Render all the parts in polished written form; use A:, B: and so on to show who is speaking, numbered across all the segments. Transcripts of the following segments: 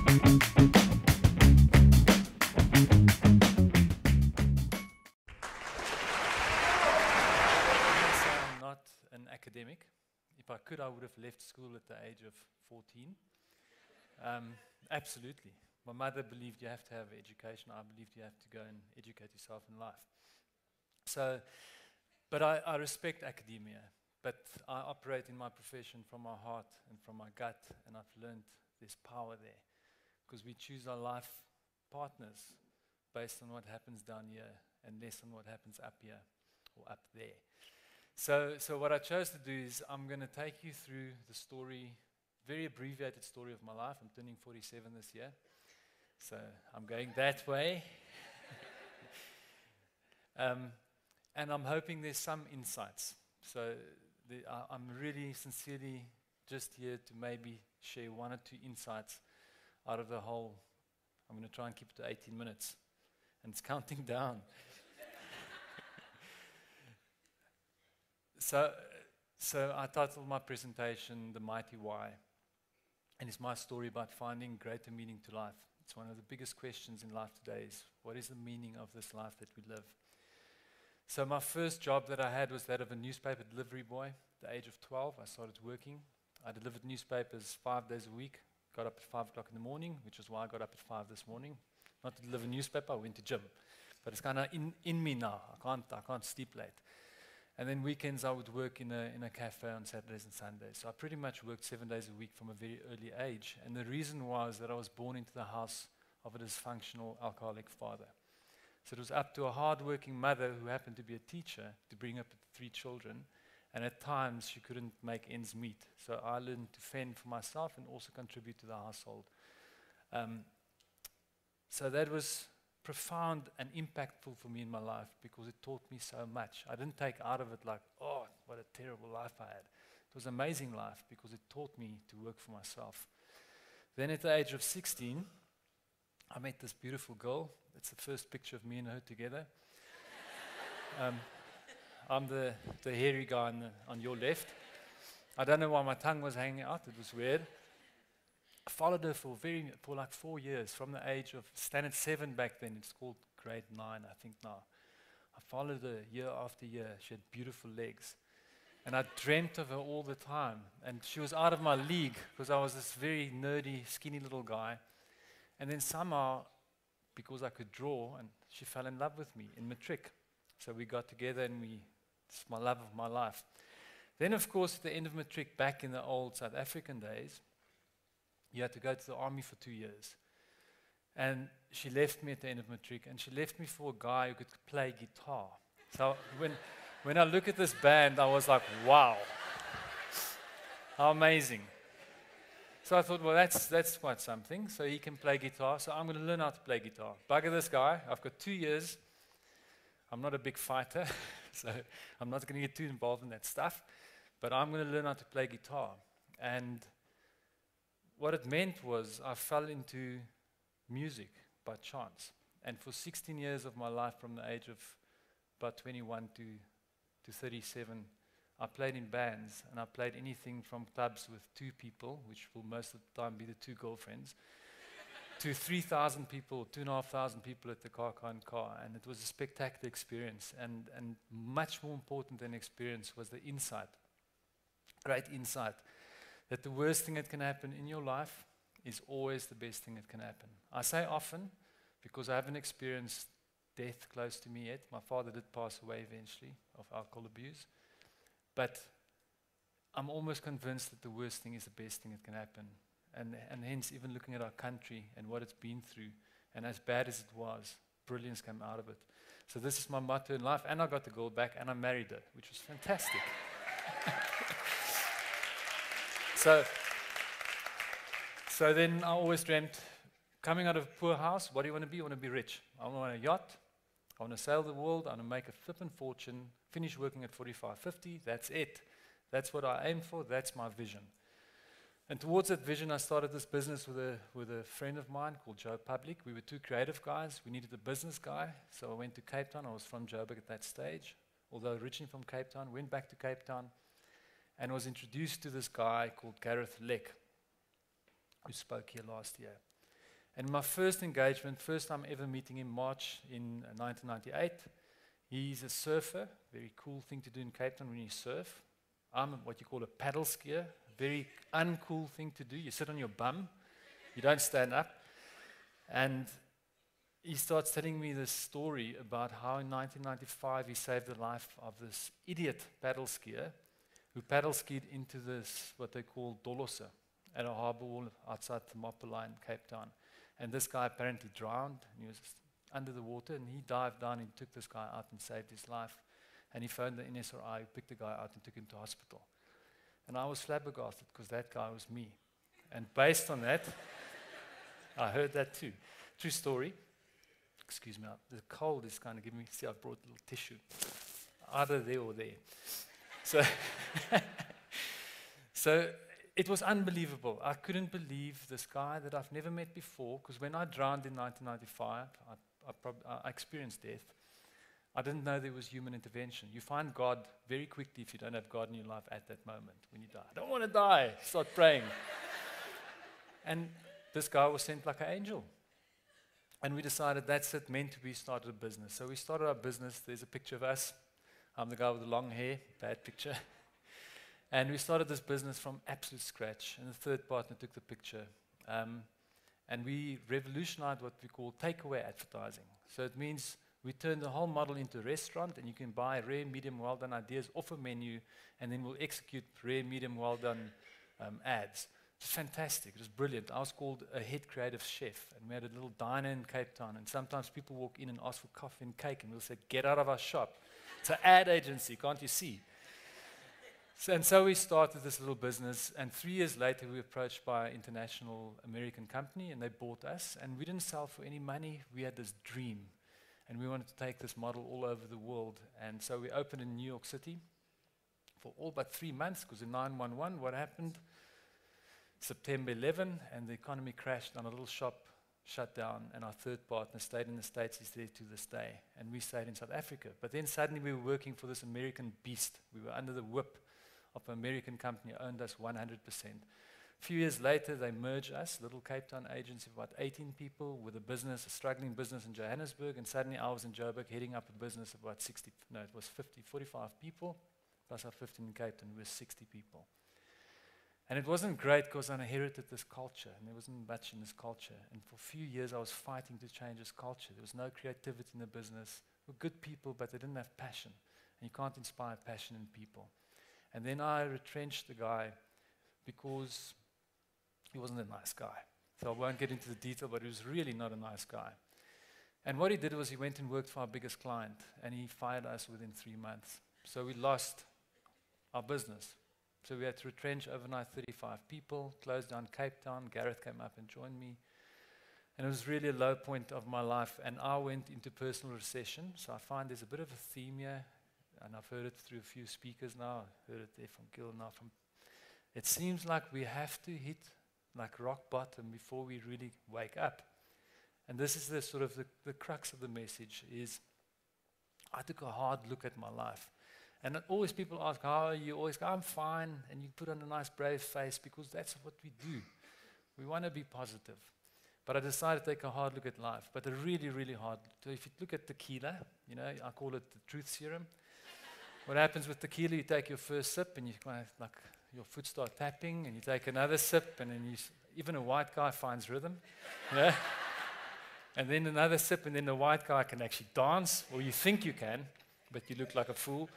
A: I'm not an academic. If I could, I would have left school at the age of 14. Absolutely. My mother believed you have to have education. I believed you have to go and educate yourself in life. So, but I respect academia. But I operate in my profession from my heart and from my gut, and I've learned there's power there. Because we choose our life partners based on what happens down here and less on what happens up here or up there. So what I chose to do is I'm going to take you through the story, very abbreviated story of my life. I'm turning 47 this year, so I'm going that way. And I'm hoping there's some insights. So I'm really sincerely just here to maybe share one or two insights out of the whole. I'm going to try and keep it to 18 minutes, and it's counting down. So I titled my presentation The Mighty Why, and it's my story about finding greater meaning to life. It's one of the biggest questions in life today is, what is the meaning of this life that we live? So my first job that I had was that of a newspaper delivery boy. At the age of 12, I started working. I delivered newspapers 5 days a week, got up at 5 o'clock in the morning, which is why I got up at 5 this morning. Not to deliver a newspaper, I went to gym. But it's kind of in me now. I can't sleep late. And then weekends I would work in a cafe on Saturdays and Sundays. So I pretty much worked 7 days a week from a very early age. And the reason was that I was born into the house of a dysfunctional alcoholic father. So it was up to a hard-working mother who happened to be a teacher to bring up 3 children. And at times she couldn't make ends meet. So I learned to fend for myself and also contribute to the household. So that was profound and impactful for me in my life because it taught me so much. I didn't take out of it like, oh, what a terrible life I had. It was an amazing life because it taught me to work for myself. Then at the age of 16, I met this beautiful girl. It's the first picture of me and her together. I'm the hairy guy on your left. I don't know why my tongue was hanging out. It was weird. I followed her for like 4 years, from the age of standard 7 back then. It's called grade 9, I think now. I followed her year after year. She had beautiful legs. And I dreamt of her all the time. And she was out of my league because I was this very nerdy, skinny little guy. And then somehow, because I could draw, and she fell in love with me in matric. So we got together and it's my love of my life. Then, of course, at the end of matric, back in the old South African days, you had to go to the army for 2 years. And she left me at the end of matric, and she left me for a guy who could play guitar. So when I look at this band, I was like, wow, how amazing. So I thought, well, that's quite something. So he can play guitar, so I'm going to learn how to play guitar. Bugger this guy. I've got 2 years. I'm not a big fighter, so I'm not going to get too involved in that stuff. But I'm going to learn how to play guitar. And what it meant was I fell into music by chance. And for 16 years of my life, from the age of about 21 to 37, I played in bands, and I played anything from clubs with 2 people, which will most of the time be the 2 girlfriends, to 3,000 people, 2,500 people at the car, and it was a spectacular experience. And much more important than experience was the insight, great insight, that the worst thing that can happen in your life is always the best thing that can happen. I say often because I haven't experienced death close to me yet. My father did pass away eventually of alcohol abuse. But I'm almost convinced that the worst thing is the best thing that can happen. And hence, even looking at our country and what it's been through, and as bad as it was, brilliance came out of it. So this is my motto in life, and I got the girl back, and I married her, which was fantastic. So then I always dreamt, coming out of a poor house, what do you want to be? I want to be rich. I want a yacht. I want to sail the world. I want to make a flippin' fortune, finish working at 45, 50. That's it. That's what I aim for. That's my vision. And towards that vision, I started this business with a friend of mine called Joe Public. We were 2 creative guys. We needed a business guy. So I went to Cape Town. I was from Joburg at that stage, although originally from Cape Town. Went back to Cape Town and was introduced to this guy called Gareth Leck, who spoke here last year. And my first engagement, first time ever meeting him, March in 1998, he's a surfer, very cool thing to do in Cape Town when you surf. I'm what you call a paddle skier, very uncool thing to do. You sit on your bum, you don't stand up. And he starts telling me this story about how in 1995 he saved the life of this idiot paddle skier who paddle skied into this, what they call Dolosa, at a harbor wall outside Thermopylae in Cape Town. And this guy apparently drowned, and he was under the water, and he dived down and took this guy out and saved his life. And he phoned the NSRI, who picked the guy out and took him to hospital. And I was flabbergasted because that guy was me. And based on that, I heard that too. True story. Excuse me, the cold is kind of giving me, see, I've brought a little tissue. Either there or there. So, so it was unbelievable. I couldn't believe this guy that I've never met before, because when I drowned in 1995, I experienced death. I didn't know there was human intervention. You find God very quickly if you don't have God in your life at that moment when you die. I don't want to die. Start praying. And this guy was sent like an angel. And we decided that's it, meant to be, started a business. So we started our business. There's a picture of us. I'm the guy with the long hair, bad picture. And we started this business from absolute scratch. And the third partner took the picture. And we revolutionized what we call takeaway advertising. So it means we turned the whole model into a restaurant, and you can buy rare, medium, well-done ideas off a menu, and then we'll execute rare, medium, well-done ads. It's fantastic. It was brilliant. I was called a head creative chef, and we had a little diner in Cape Town, and sometimes people walk in and ask for coffee and cake, and we'll say, get out of our shop. It's an ad agency, can't you see? So we started this little business, and 3 years later we were approached by an international American company, and they bought us, and we didn't sell for any money. We had this dream, and we wanted to take this model all over the world. And so we opened in New York City for all but 3 months, because in 9/11, what happened? September 11, and the economy crashed, and a little shop shut down, and our third partner stayed in the States. He's there to this day, and we stayed in South Africa. But then suddenly we were working for this American beast. We were under the whip of an American company who owned us 100%. A few years later, they merged us, little Cape Town agency of about 18 people, with a business, a struggling business in Johannesburg, and suddenly I was in Joburg heading up a business of about 45 people, plus our 15 in Cape Town, we were 60 people. And it wasn't great because I inherited this culture, and there wasn't much in this culture. And for a few years, I was fighting to change this culture. There was no creativity in the business. We were good people, but they didn't have passion. And you can't inspire passion in people. And then I retrenched the guy because he wasn't a nice guy. So I won't get into the detail, but he was really not a nice guy. And what he did was he went and worked for our biggest client, and he fired us within 3 months. So we lost our business. So we had to retrench overnight 35 people, close down Cape Town. Gareth came up and joined me. And it was really a low point of my life, and I went into personal recession. So I find there's a bit of a theme here, and I've heard it through a few speakers now. I heard it there from Gil now. It seems like we have to hit like rock bottom before we really wake up. And this is the sort of the crux of the message is I took a hard look at my life. And always people ask, how are you? Always go, I'm fine. And you put on a nice brave face because that's what we do. We want to be positive. But I decided to take a hard look at life, but a really, really hard. So if you look at tequila, you know, I call it the truth serum. What happens with tequila, you take your first sip and you kind of like your foot start tapping, and you take another sip, and then even a white guy finds rhythm. You know? And then another sip, and then the white guy can actually dance, or you think you can, but you look like a fool.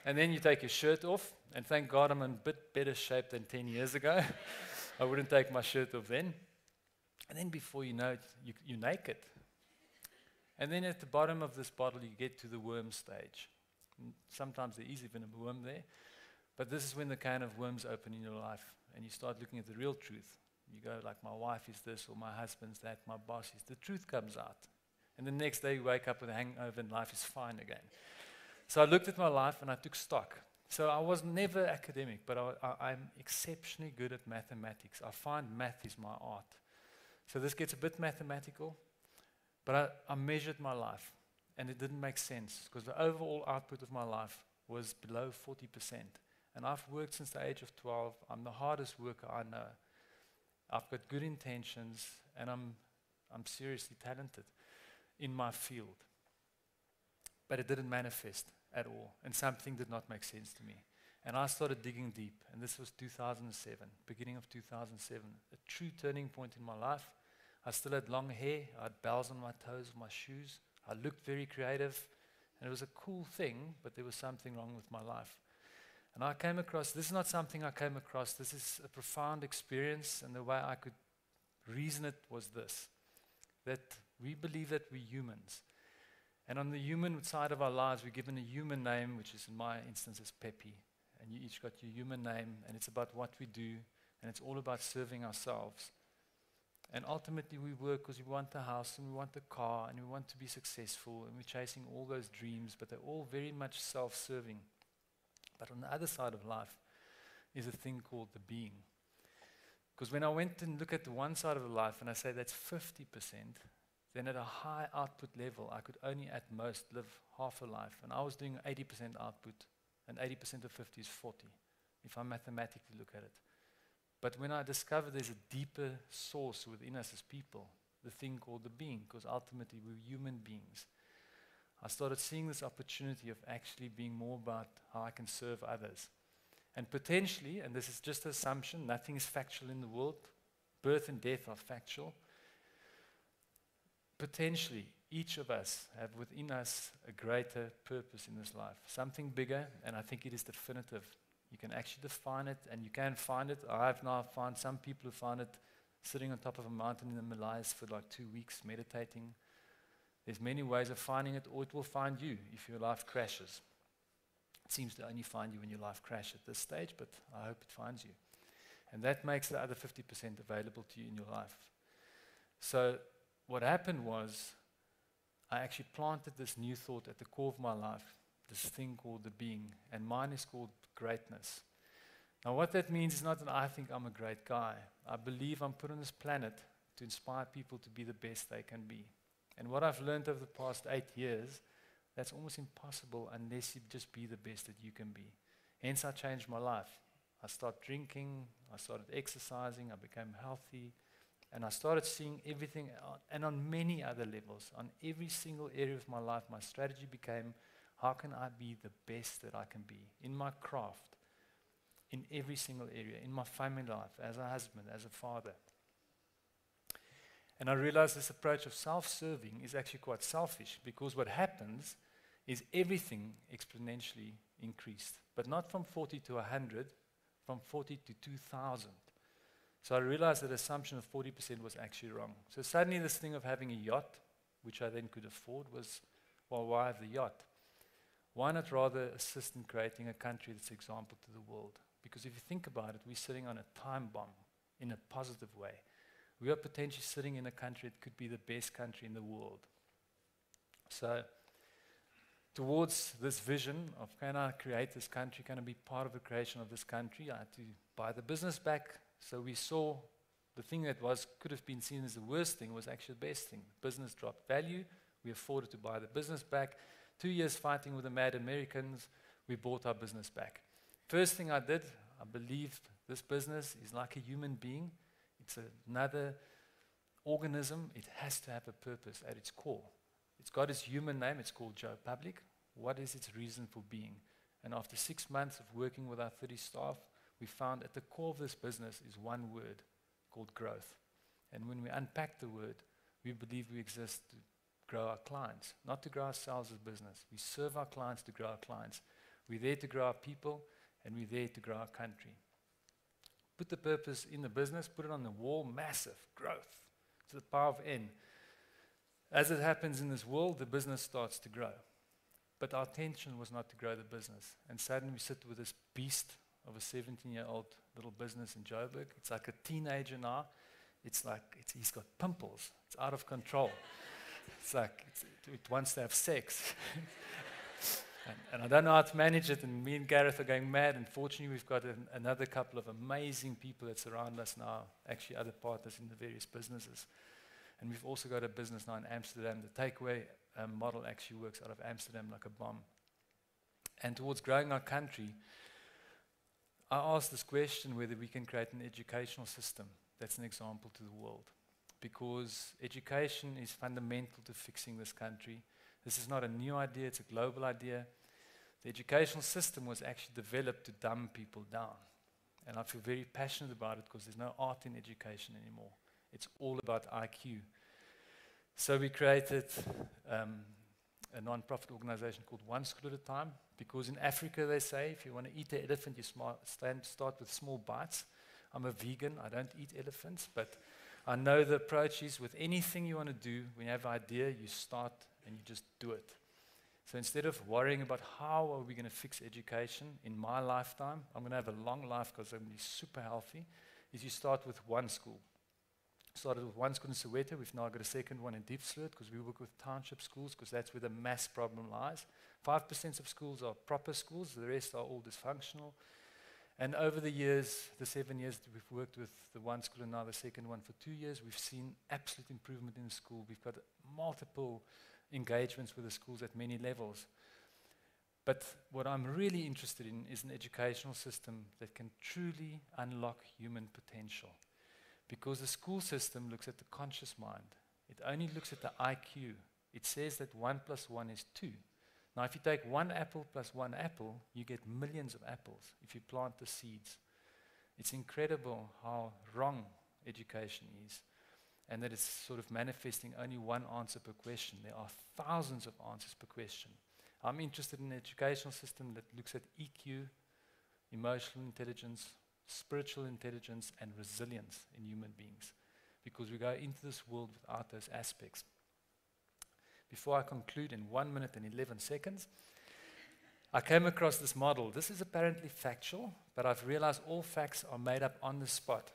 A: And then you take your shirt off, and thank God I'm in a bit better shape than 10 years ago. I wouldn't take my shirt off then. And then before you know it, you're naked. And then at the bottom of this bottle, you get to the worm stage. And sometimes there is even a worm there. But this is when the can of worms open in your life, and you start looking at the real truth. You go like, my wife is this, or my husband's that, my boss is. The truth comes out. And the next day you wake up with a hangover and life is fine again. So I looked at my life and I took stock. So I was never academic, but I'm exceptionally good at mathematics. I find math is my art. So this gets a bit mathematical, but I measured my life, and it didn't make sense because the overall output of my life was below 40%. And I've worked since the age of 12. I'm the hardest worker I know. I've got good intentions, and I'm I'm seriously talented in my field. But it didn't manifest at all, and something did not make sense to me. And I started digging deep, and this was 2007, beginning of 2007, a true turning point in my life. I still had long hair, I had bells on my toes of my shoes, I looked very creative, and it was a cool thing, but there was something wrong with my life. And I came across, this is not something I came across, this is a profound experience, and the way I could reason it was this, that we believe that we're humans. And on the human side of our lives, we're given a human name, which is in my instance is Pepe. And you each got your human name, and it's about what we do, and it's all about serving ourselves. And ultimately we work because we want a house, and we want a car, and we want to be successful, and we're chasing all those dreams, but they're all very much self-serving. But on the other side of life is a thing called the being. Because when I went and look at the one side of the life, and I say that's 50%, then at a high output level, I could only at most live half a life. And I was doing 80% output, and 80% of 50 is 40, if I mathematically look at it. But when I discovered there's a deeper source within us as people, the thing called the being, because ultimately we're human beings, I started seeing this opportunity of actually being more about how I can serve others. And potentially, and this is just an assumption, nothing is factual in the world, birth and death are factual. Potentially, each of us have within us a greater purpose in this life, something bigger, and I think it is definitive. You can actually define it, and you can find it. I've now found some people who find it sitting on top of a mountain in the Malays for like 2 weeks meditating. There's many ways of finding it, or it will find you if your life crashes. It seems to only find you when your life crashes at this stage, but I hope it finds you. And that makes the other 50% available to you in your life. So what happened was, I actually planted this new thought at the core of my life, this thing called the being, and mine is called greatness. Now what that means is not that I think I'm a great guy. I believe I'm put on this planet to inspire people to be the best they can be. And what I've learned over the past 8 years, that's almost impossible unless you just be the best that you can be. Hence I changed my life. I started drinking, I started exercising, I became healthy, and I started seeing everything, and on many other levels, on every single area of my life, my strategy became, how can I be the best that I can be in my craft, in every single area, in my family life, as a husband, as a father. And I realized this approach of self-serving is actually quite selfish, because what happens is everything exponentially increased, but not from 40 to 100, from 40 to 2,000. So I realized that assumption of 40% was actually wrong. So suddenly this thing of having a yacht, which I then could afford, was, well, why have the yacht? Why not rather assist in creating a country that's example to the world? Because if you think about it, we're sitting on a time bomb in a positive way. We are potentially sitting in a country that could be the best country in the world. So towards this vision of, can I create this country, can I be part of the creation of this country, I had to buy the business back. So we saw the thing that could have been seen as the worst thing was actually the best thing. Business dropped value. We afforded to buy the business back. 2 years fighting with the mad Americans, we bought our business back. First thing I did, I believed this business is like a human being. It's another organism. It has to have a purpose at its core. It's got its human name. It's called Joe Public. What is its reason for being? And after 6 months of working with our 30 staff, we found at the core of this business is one word called growth. And when we unpack the word, we believe we exist to grow our clients, not to grow ourselves as business. We serve our clients to grow our clients. We're there to grow our people, and we're there to grow our country. Put the purpose in the business, put it on the wall, massive growth to the power of N. As it happens in this world, the business starts to grow. But our intention was not to grow the business. And suddenly we sit with this beast of a 17-year-old little business in Joburg. It's like a teenager now. It's like, he's got pimples. It's out of control. It's like, it wants to have sex. and I don't know how to manage it, and me and Gareth are going mad. And fortunately, we've got another couple of amazing people that surround us now, actually other partners in the various businesses. And we've also got a business now in Amsterdam. The takeaway model actually works out of Amsterdam like a bomb. And towards growing our country, I asked this question whether we can create an educational system that's an example to the world. because education is fundamental to fixing this country. This is not a new idea, it's a global idea. The educational system was actually developed to dumb people down. And I feel very passionate about it because there's no art in education anymore. It's all about IQ. So we created a non-profit organization called One School at a Time, because in Africa they say if you want to eat an elephant, you start with small bites. I'm a vegan, I don't eat elephants, but I know the approach is with anything you want to do, when you have an idea, you start and you just do it. So instead of worrying about how are we going to fix education in my lifetime, I'm going to have a long life because I'm going to be super healthy, is you start with one school. Started with one school in Soweto. We've now got a second one in Diepsloot because we work with township schools because that's where the mass problem lies. 5% of schools are proper schools. The rest are all dysfunctional. And over the years, the 7 years that we've worked with the one school and now the second one for 2 years, we've seen absolute improvement in the school. We've got multiple engagements with the schools at many levels. But what I'm really interested in is an educational system that can truly unlock human potential. Because the school system looks at the conscious mind. It only looks at the IQ. It says that 1 + 1 is 2. Now, if you take 1 apple plus 1 apple, you get millions of apples if you plant the seeds. It's incredible how wrong education is, and that it's sort of manifesting only one answer per question. There are thousands of answers per question. I'm interested in an educational system that looks at EQ, emotional intelligence, spiritual intelligence, and resilience in human beings, because we go into this world without those aspects. Before I conclude in 1 minute and 11 seconds, I came across this model. This is apparently factual, but I've realized all facts are made up on the spot.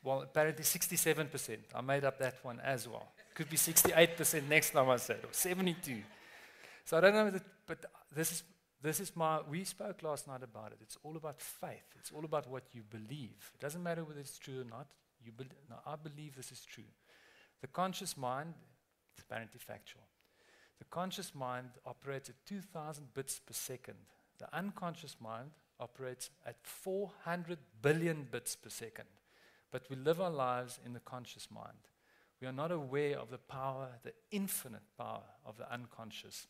A: Well, apparently 67%. I made up that one as well. Could be 68% next time I say it, or 72. So I don't know, but this is we spoke last night about it. It's all about faith. It's all about what you believe. It doesn't matter whether it's true or not. I believe this is true. The conscious mind, it's apparently factual. The conscious mind operates at 2,000 bits per second. The unconscious mind operates at 400 billion bits per second. But we live our lives in the conscious mind. We are not aware of the power, the infinite power of the unconscious.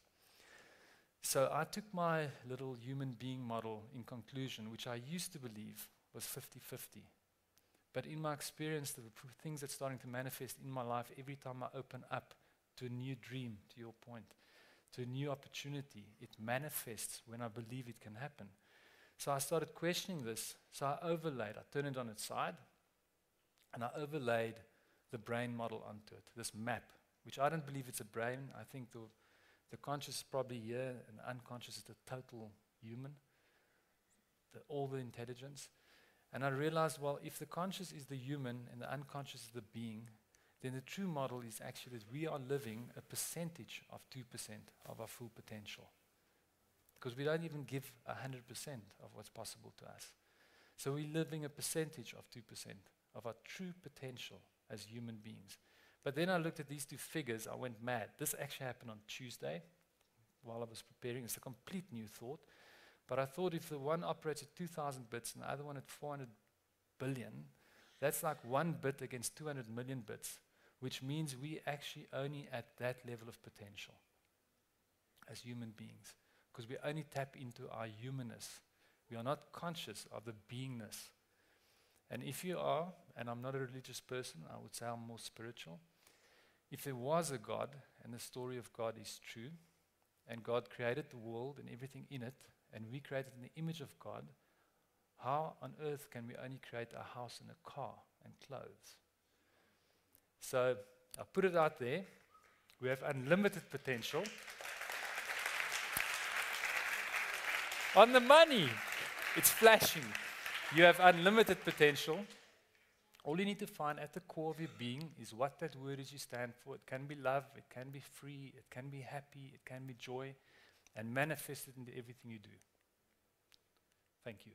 A: So I took my little human being model in conclusion, which I used to believe was 50-50. But in my experience, the things that's starting to manifest in my life every time I open up to a new dream, to your point, to a new opportunity, it manifests when I believe it can happen. So I started questioning this. So I turned it on its side, and I overlaid the brain model onto it, this map, which I don't believe it's a brain. I think the conscious is probably here, and the unconscious is the total human, all the intelligence. And I realized, well, if the conscious is the human and the unconscious is the being, then the true model is actually that we are living a percentage of 2% of our full potential. Because we don't even give 100% of what's possible to us. So we're living a percentage of 2% of our true potential as human beings. But then I looked at these two figures, I went mad. This actually happened on Tuesday while I was preparing. It's a complete new thought. But I thought if the one operates at 2,000 bits and the other one at 400 billion, that's like 1 bit against 200 million bits, which means we actually only at that level of potential as human beings, because we only tap into our humanness. We are not conscious of the beingness. And if you are, and I'm not a religious person, I would say I'm more spiritual. If there was a God, and the story of God is true, and God created the world and everything in it, and we created in the image of God, how on earth can we only create a house and a car and clothes? So I put it out there. We have unlimited potential. On the money, it's flashing. You have unlimited potential. All you need to find at the core of your being is what that word is you stand for. It can be love, it can be free, it can be happy, it can be joy, and manifest it into everything you do. Thank you.